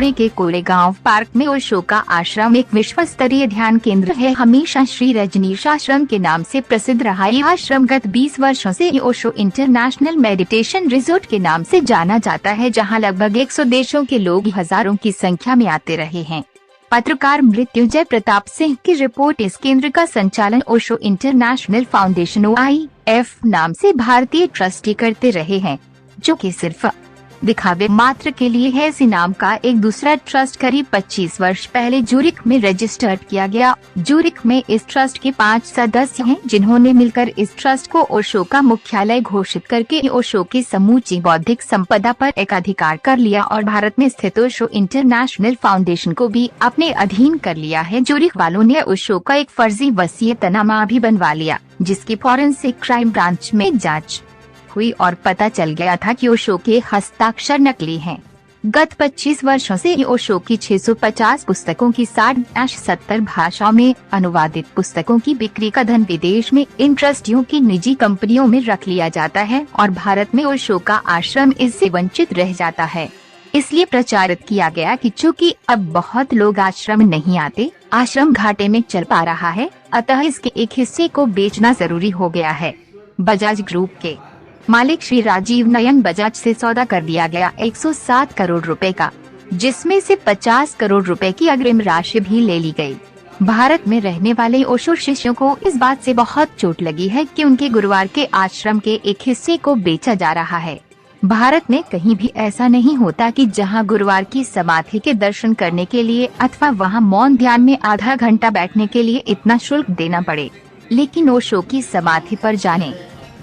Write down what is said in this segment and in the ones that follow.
पुणे के कोरेगांव पार्क में ओशो का आश्रम एक विश्व स्तरीय ध्यान केंद्र है। हमेशा श्री रजनीश आश्रम के नाम से प्रसिद्ध रहा ये आश्रम गत 20 वर्षों से ओशो इंटरनेशनल मेडिटेशन रिजॉर्ट के नाम से जाना जाता है, जहां लगभग 100 देशों के लोग हजारों की संख्या में आते रहे हैं। पत्रकार मृत्युंजय प्रताप सिंह की रिपोर्ट। इस केंद्र का संचालन ओशो इंटरनेशनल फाउंडेशन OIF नाम से भारतीय ट्रस्टी करते रहे हैं, जो कि सिर्फ दिखावे मात्र के लिए है। इसी नाम का एक दूसरा ट्रस्ट करीब 25 वर्ष पहले जूरिक में रजिस्टर्ड किया गया। जूरिक में इस ट्रस्ट के 5 सदस्य हैं, जिन्होंने मिलकर इस ट्रस्ट को ओशो का मुख्यालय घोषित करके ओशो की समूची बौद्धिक संपदा पर एकाधिकार कर लिया और भारत में स्थित ओशो इंटरनेशनल फाउंडेशन को भी अपने अधीन कर लिया है। जूरिक वालों ने ओशो का एक फर्जी वसीयतनामा भी बनवा लिया, जिसकी फॉरेंसिक क्राइम ब्रांच में जाँच हुई और पता चल गया था कि ओशो के हस्ताक्षर नकली हैं। गत 25 वर्षों से ओशो की 650 पुस्तकों की 60-70 भाषाओं में अनुवादित पुस्तकों की बिक्री का धन विदेश में इन ट्रस्टियों की निजी कंपनियों में रख लिया जाता है और भारत में ओशो का आश्रम इससे वंचित रह जाता है। इसलिए प्रचारित किया गया कि चूँकि अब बहुत लोग आश्रम नहीं आते, आश्रम घाटे में चल पा रहा है, अतः इसके एक हिस्से को बेचना जरूरी हो गया है। बजाज ग्रुप के मालिक श्री राजीव नयन बजाज से सौदा कर दिया गया 107 करोड़ रुपए का, जिसमें से 50 करोड़ रुपए की अग्रिम राशि भी ले ली गई। भारत में रहने वाले ओशो शिष्यों को इस बात से बहुत चोट लगी है कि उनके गुरुवार के आश्रम के एक हिस्से को बेचा जा रहा है। भारत में कहीं भी ऐसा नहीं होता कि जहां गुरुवार की समाधि के दर्शन करने के लिए अथवा वहां मौन ध्यान में आधा घंटा बैठने के लिए इतना शुल्क देना पड़े, लेकिन ओशो की समाधि पर जाने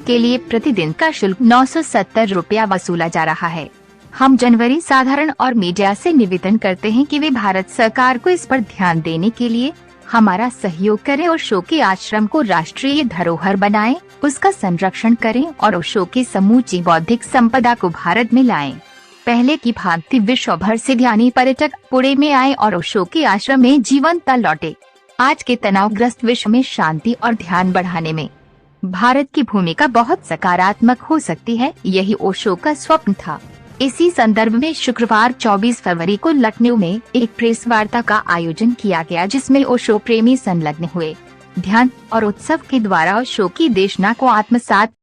के लिए प्रतिदिन का शुल्क 970 रुपया वसूला जा रहा है। हम जनवरी साधारण और मीडिया से निवेदन करते हैं कि वे भारत सरकार को इस पर ध्यान देने के लिए हमारा सहयोग करें, ओशो के आश्रम को राष्ट्रीय धरोहर बनाएं, उसका संरक्षण करें और ओशो की समूची बौद्धिक संपदा को भारत में लाएं। पहले की भांति विश्व भर से ध्यानी पर्यटक पुणे में आए और ओशो के आश्रम में जीवंत लौटे। आज के तनावग्रस्त विश्व में शांति और ध्यान बढ़ाने में भारत की भूमिका बहुत सकारात्मक हो सकती है, यही ओशो का स्वप्न था। इसी संदर्भ में शुक्रवार 24 फरवरी को लखनऊ में एक प्रेस वार्ता का आयोजन किया गया, जिसमें ओशो प्रेमी संलग्न हुए। ध्यान और उत्सव के द्वारा ओशो की देशना को आत्मसात